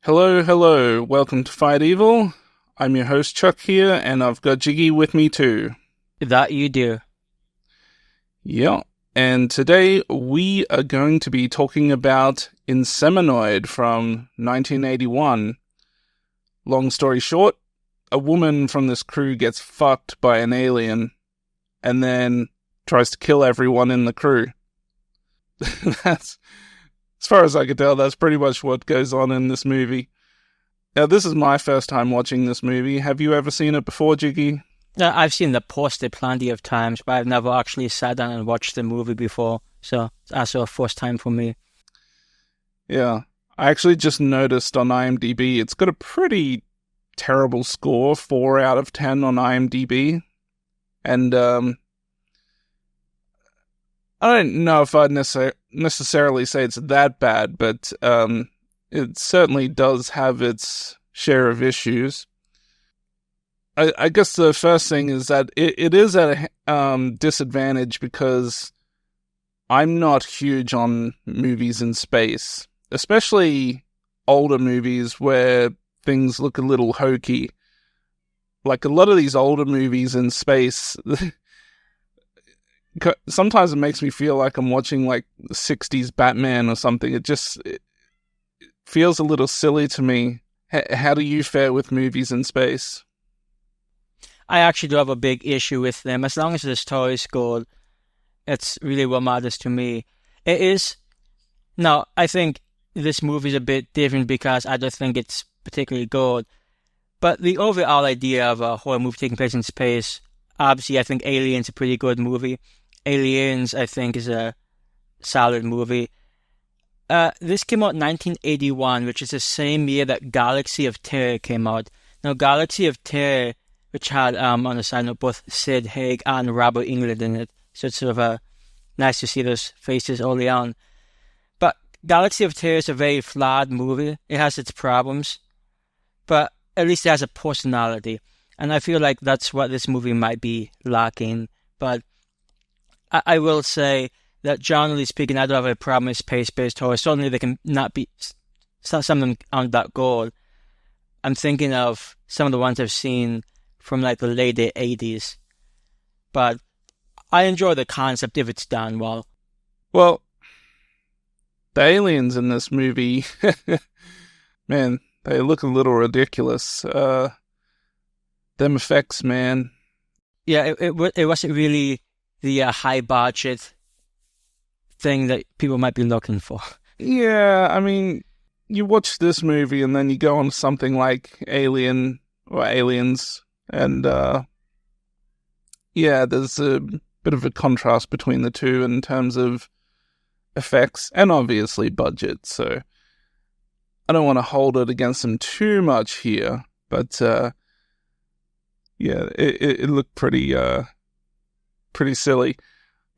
Hello, hello. Welcome to Fight Evil. I'm your host Chuck here, and I've got Jiggy with me too. That you do. Yeah, and today we are going to be talking about Inseminoid from 1981. Long story short, a woman from this crew gets fucked by an alien, and then tries to kill everyone in the crew. That's, as far as I can tell, that's pretty much what goes on in this movie. Now, this is my first time watching this movie. Have you ever seen it before, Jiggy? I've seen the poster plenty of times, but I've never actually sat down and watched the movie before, so it's also a first time for me. Yeah. I actually just noticed on IMDb, it's got a pretty terrible score, 4 out of 10 on IMDb. And, I don't know if I'd necessarily say it's that bad, but it certainly does have its share of issues. I guess the first thing is that it is at a disadvantage because I'm not huge on movies in space, especially older movies where things look a little hokey. Like a lot of these older movies in space... Sometimes it makes me feel like I'm watching like the 60s Batman or something. It feels a little silly to me. How do you fare with movies in space? I actually do have a big issue with them. As long as the story is good, it's really what matters to me. It is... Now, I think this movie is a bit different because I don't think it's particularly good. But the overall idea of a horror movie taking place in space, obviously I think Alien's a pretty good movie. Aliens, I think, is a solid movie. This came out in 1981, which is the same year that Galaxy of Terror came out. Now, Galaxy of Terror, which had, on the side note, both Sid Haig and Robert Englund in it, so it's sort of nice to see those faces early on. But Galaxy of Terror is a very flawed movie. It has its problems, but at least it has a personality. And I feel like that's what this movie might be lacking. But I will say that generally speaking, I don't have a problem with space-based horror. Certainly they can not be something on that goal. I'm thinking of some of the ones I've seen from like the late 80s. But I enjoy the concept if it's done well. Well, the aliens in this movie, man, they look a little ridiculous. Them effects, man. Yeah, it wasn't really the high budget thing that people might be looking for. Yeah, I mean, you watch this movie and then you go on something like Alien or Aliens, and yeah, there's a bit of a contrast between the two in terms of effects and obviously budget, so I don't want to hold it against them too much here, but yeah, it looked pretty silly.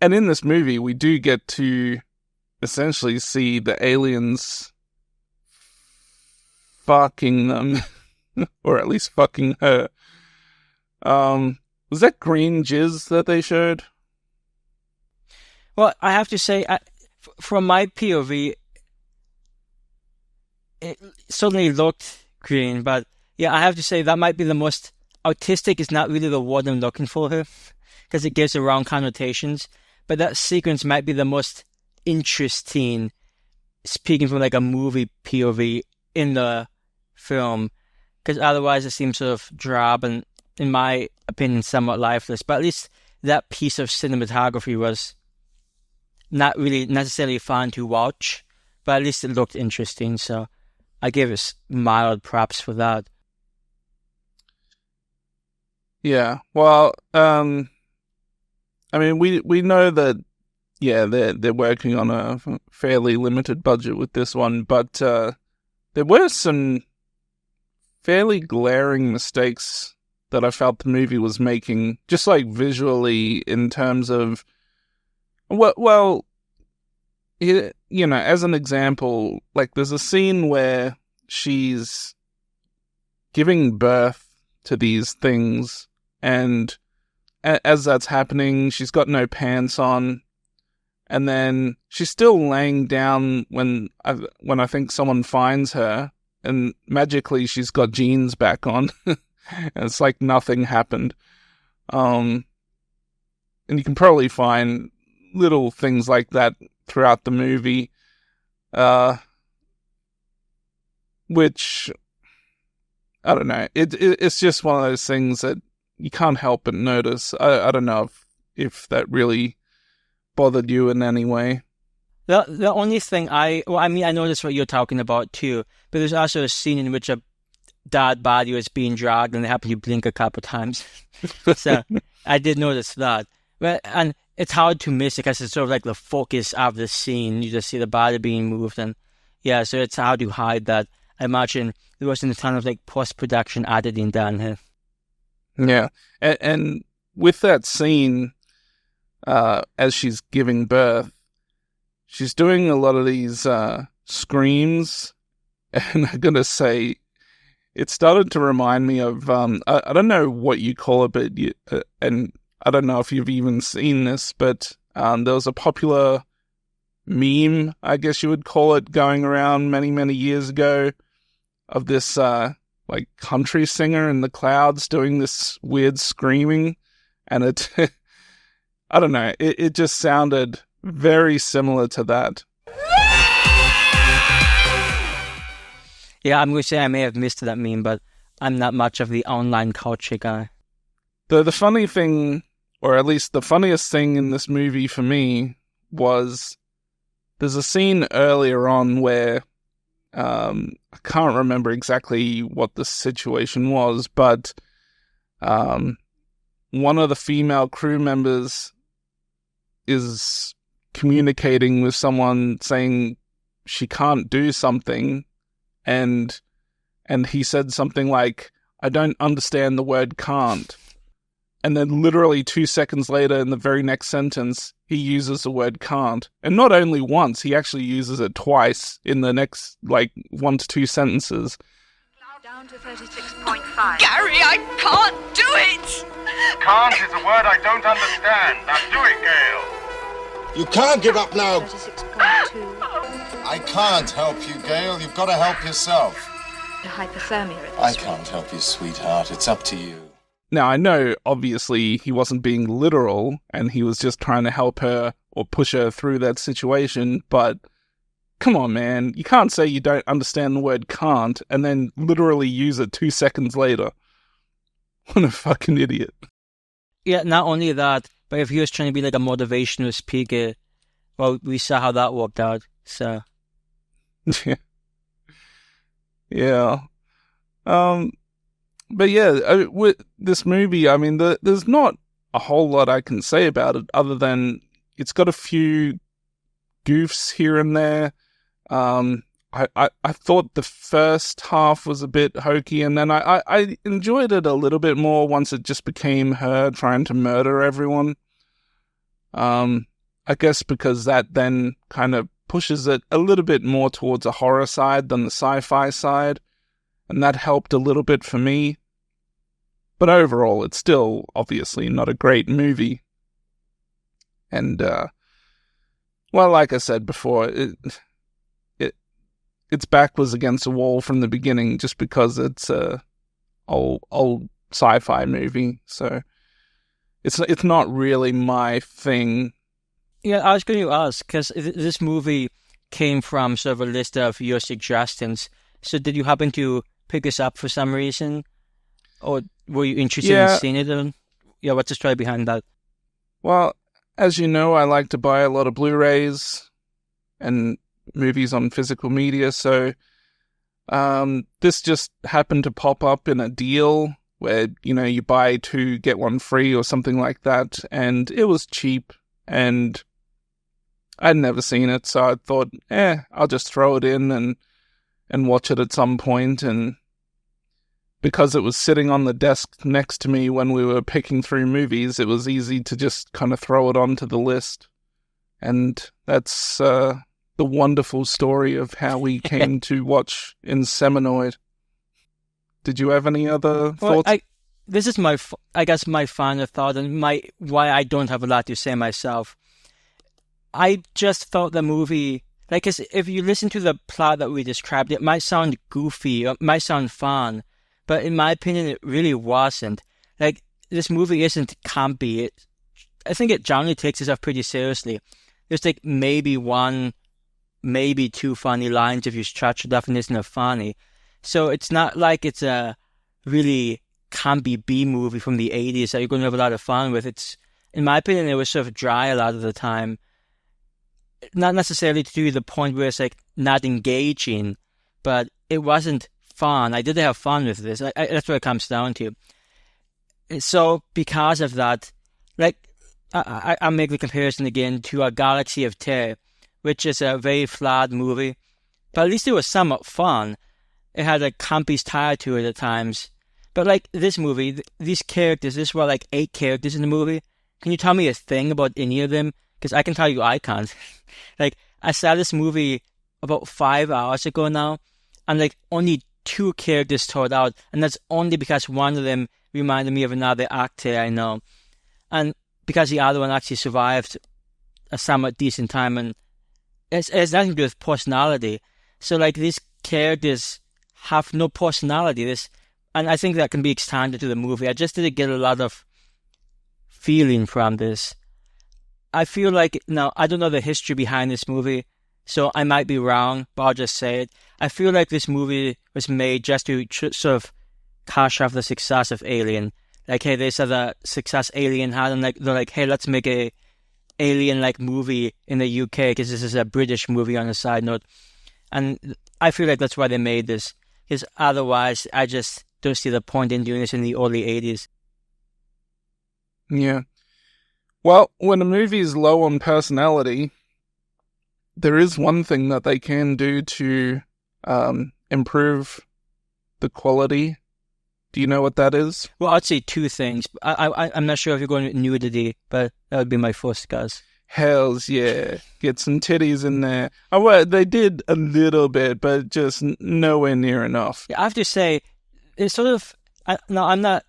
And in this movie, we do get to essentially see the aliens fucking them, or at least fucking her. Was that green jizz that they showed? Well, I have to say, from my POV, it certainly looked green, but yeah, I have to say that might be the most... Autistic is not really the word I'm looking for here, because it gives the wrong connotations, but that sequence might be the most interesting, speaking from like a movie POV in the film, because otherwise it seems sort of drab and, in my opinion, somewhat lifeless. But at least that piece of cinematography was not really necessarily fun to watch, but at least it looked interesting, so I give it mild props for that. Yeah, well, I mean, we know that, yeah, they're working on a fairly limited budget with this one, but there were some fairly glaring mistakes that I felt the movie was making, just like visually in terms of, well, you know, as an example, like there's a scene where she's giving birth to these things, and as that's happening, she's got no pants on, and then she's still laying down when I think someone finds her, and magically she's got jeans back on. And it's like nothing happened. And you can probably find little things like that throughout the movie, which, I don't know, it's just one of those things that you can't help but notice. I don't know if that really bothered you in any way. The only thing I noticed what you're talking about too, but there's also a scene in which a dead body was being dragged and they happen to blink a couple times. So I did notice that. And it's hard to miss it because it's sort of like the focus of the scene. You just see the body being moved, and yeah, so it's hard to hide that. I imagine there wasn't a ton of like post-production editing done here. Yeah, and with that scene, as she's giving birth, she's doing a lot of these screams, and I'm gonna say it started to remind me of I don't know what you call it, but and I don't know if you've even seen this, but there was a popular meme, I guess you would call it, going around many years ago of this like country singer in the clouds doing this weird screaming, and it I don't know, it just sounded very similar to that. Yeah, I'm going to say I may have missed that meme, but I'm not much of the online culture guy. The funny thing, or at least the funniest thing in this movie for me, was there's a scene earlier on where I can't remember exactly what the situation was, but one of the female crew members is communicating with someone saying she can't do something, and he said something like, "I don't understand the word can't." And then literally 2 seconds later, in the very next sentence, he uses the word can't. And not only once, he actually uses it twice in the next, 1 to 2 sentences. Down to 36.5. Gary, I can't do it! Can't is a word I don't understand. Now do it, Gail. You can't give up now. 36.2. I can't help you, Gail. You've got to help yourself. The hypothermia at this I rate. can't help you, sweetheart. It's up to you. Now, I know, obviously, he wasn't being literal, and he was just trying to help her or push her through that situation, but come on, man. You can't say you don't understand the word can't, and then literally use it 2 seconds later. What a fucking idiot. Yeah, not only that, but if he was trying to be like a motivational speaker, well, we saw how that worked out, so. Yeah. But yeah, with this movie, I mean, there's not a whole lot I can say about it other than it's got a few goofs here and there. I thought the first half was a bit hokey, and then I enjoyed it a little bit more once it just became her trying to murder everyone. I guess because that then kind of pushes it a little bit more towards a horror side than the sci-fi side, and that helped a little bit for me. But overall, it's still obviously not a great movie. And, well, like I said before, its back was against the wall from the beginning just because it's a old sci-fi movie. So it's not really my thing. Yeah, I was going to ask, because this movie came from sort of a list of your suggestions. So did you happen to pick this up for some reason? Or were you interested in seeing it? Yeah, what's the story behind that? Well, as you know, I like to buy a lot of Blu-rays and movies on physical media, so this just happened to pop up in a deal where, you buy 2, get 1 free or something like that, and it was cheap, and I'd never seen it, so I thought, I'll just throw it in and watch it at some point, and because it was sitting on the desk next to me when we were picking through movies, it was easy to just kind of throw it onto the list. And that's the wonderful story of how we came to watch Inseminoid. Did you have any other thoughts? This is my final thought, and why I don't have a lot to say myself. I just thought the movie Like, 'cause if you listen to the plot that we described, it might sound goofy, or it might sound fun, but in my opinion, it really wasn't. Like, this movie isn't campy. I think it generally takes itself pretty seriously. There's like maybe one, maybe two funny lines if you stretch the definition of funny. So it's not like it's a really campy B movie from the 80s that you're going to have a lot of fun with. In my opinion, it was sort of dry a lot of the time. Not necessarily to the point where it's like not engaging, but it wasn't fun. I did have fun with this. That's what it comes down to. So because of that, like I'll make the comparison again to A Galaxy of Terror, which is a very flat movie, but at least it was somewhat fun. It had a campy style to it at times. But like this movie, these characters, this were like 8 characters in the movie. Can you tell me a thing about any of them? Because I can tell you I can't. Like, I saw this movie about 5 hours ago now, and like only 2 characters stood out, and that's only because one of them reminded me of another actor I know. And because the other one actually survived a somewhat decent time, and it has nothing to do with personality. So like these characters have no personality. And I think that can be extended to the movie. I just didn't get a lot of feeling from this. I feel like, now, I don't know the history behind this movie, so I might be wrong, but I'll just say it. I feel like this movie was made just to sort of cash off the success of Alien. Like, hey, they saw the success Alien had, and like they're like, hey, let's make a Alien-like movie in the UK, because this is a British movie on a side note. And I feel like that's why they made this, because otherwise, I just don't see the point in doing this in the early 80s. Yeah. Well, when a movie is low on personality, there is one thing that they can do to improve the quality. Do you know what that is? Well, I'd say 2 things. I'm not sure if you're going with nudity, but that would be my first guess. Hells yeah. Get some titties in there. Oh, well, they did a little bit, but just nowhere near enough. Yeah, I have to say, it's sort of... I'm not...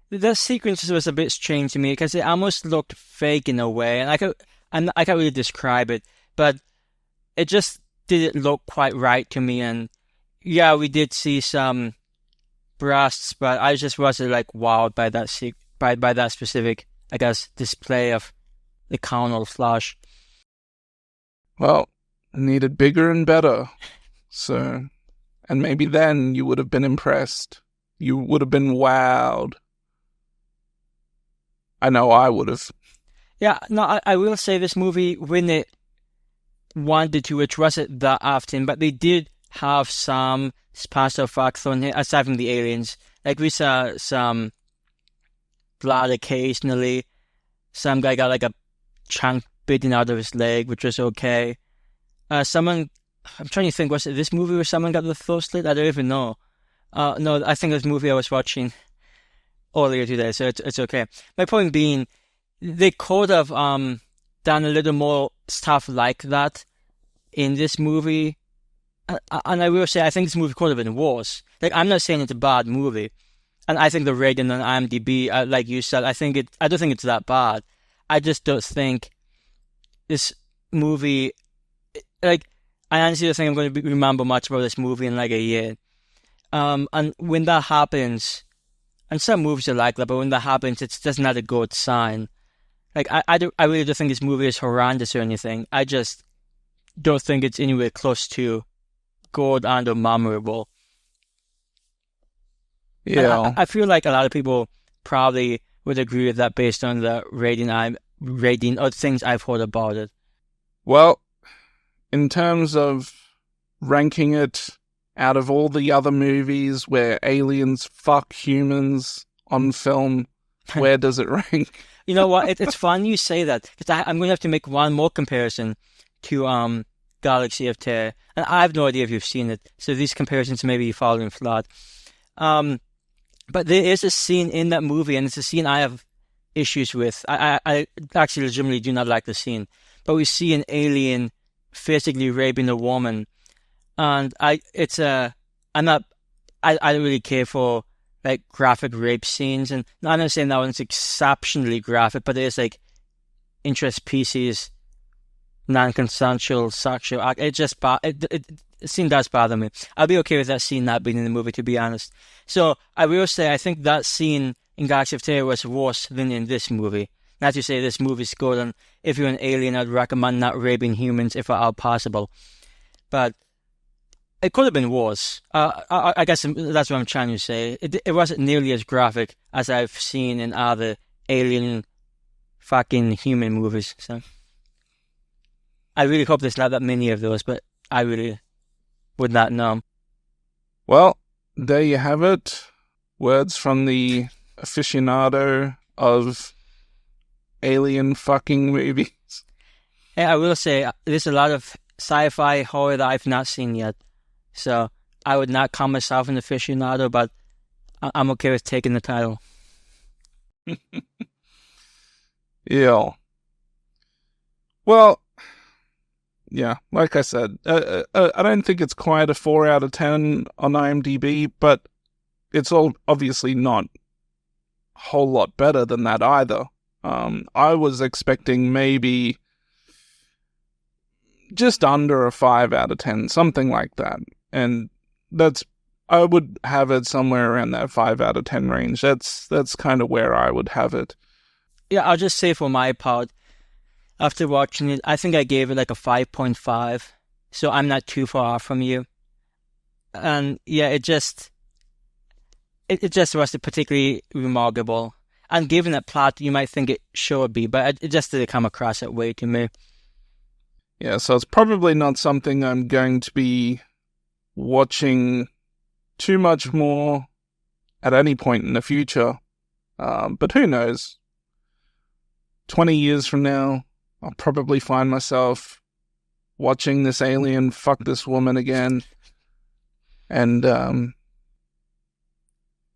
The sequence was a bit strange to me because it almost looked fake in a way, and I can't really describe it, but it just didn't look quite right to me. And yeah, we did see some breasts, but I just wasn't like wowed by that by that specific, I guess, display of the carnal flesh. Well, it needed bigger and better. So, and maybe then you would have been impressed. You would have been wowed. I know I would have. Yeah, no, I will say this movie, when it wanted to, which wasn't that often, but they did have some special effects on it, aside from the aliens. Like, we saw some blood occasionally. Some guy got like a chunk bitten out of his leg, which was okay. I'm trying to think, was it this movie where someone got the throat slit? I don't even know. No, I think it was a movie I was watching earlier today, so it's okay. My point being, they could have done a little more stuff like that in this movie, and I will say I think this movie could have been worse. Like, I'm not saying it's a bad movie, and I think the rating on IMDb, like you said, I don't think it's that bad. I just don't think this movie, like, I honestly don't think I'm going to remember much about this movie in like a year. And when that happens, and some movies are like that, but when that happens, it's just not a good sign. Like, I really don't think this movie is horrendous or anything. I just don't think it's anywhere close to good and or memorable. Yeah. I feel like a lot of people probably would agree with that based on the rating or things I've heard about it. Well, in terms of ranking it out of all the other movies where aliens fuck humans on film, where does it rank? You know what? It's fun you say that, because I'm going to have to make one more comparison to Galaxy of Terror, and I have no idea if you've seen it, so these comparisons may be falling flat. But there is a scene in that movie, and it's a scene I have issues with. I actually legitimately do not like the scene, but we see an alien physically raping a woman, and I don't really care for like graphic rape scenes, and I'm not saying that one's exceptionally graphic, but there's like interest pieces non-consensual sexual act. The scene does bother me. I'll be okay with that scene not being in the movie, to be honest. So I will say I think that scene in Galaxy of Terror was worse than in this movie. Not to say this movie's good, and if you're an alien, I'd recommend not raping humans if at all possible. But it could have been worse. I guess that's what I'm trying to say. It wasn't nearly as graphic as I've seen in other alien fucking human movies. So I really hope there's not that many of those, but I really would not know. Well, there you have it. Words from the aficionado of alien fucking movies. Hey, I will say there's a lot of sci-fi horror that I've not seen yet. So I would not call myself an aficionado, but I'm okay with taking the title. Yeah. Well, yeah, like I said, I don't think it's quite a 4 out of 10 on IMDb, but it's all obviously not a whole lot better than that either. I was expecting maybe just under a 5 out of 10, something like that. And I would have it somewhere around that 5 out of 10 range. That's kind of where I would have it. Yeah, I'll just say for my part, after watching it, I think I gave it like a 5.5. So I'm not too far off from you. And yeah, it just wasn't particularly remarkable. And given that plot, you might think it should be, but it just didn't come across that way to me. Yeah, so it's probably not something I'm going to be watching too much more at any point in the future. But who knows? 20 years from now, I'll probably find myself watching this alien fuck this woman again. And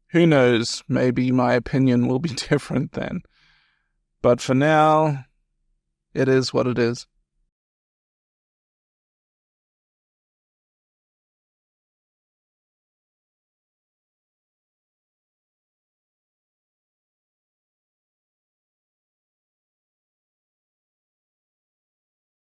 who knows? Maybe my opinion will be different then. But for now, it is what it is.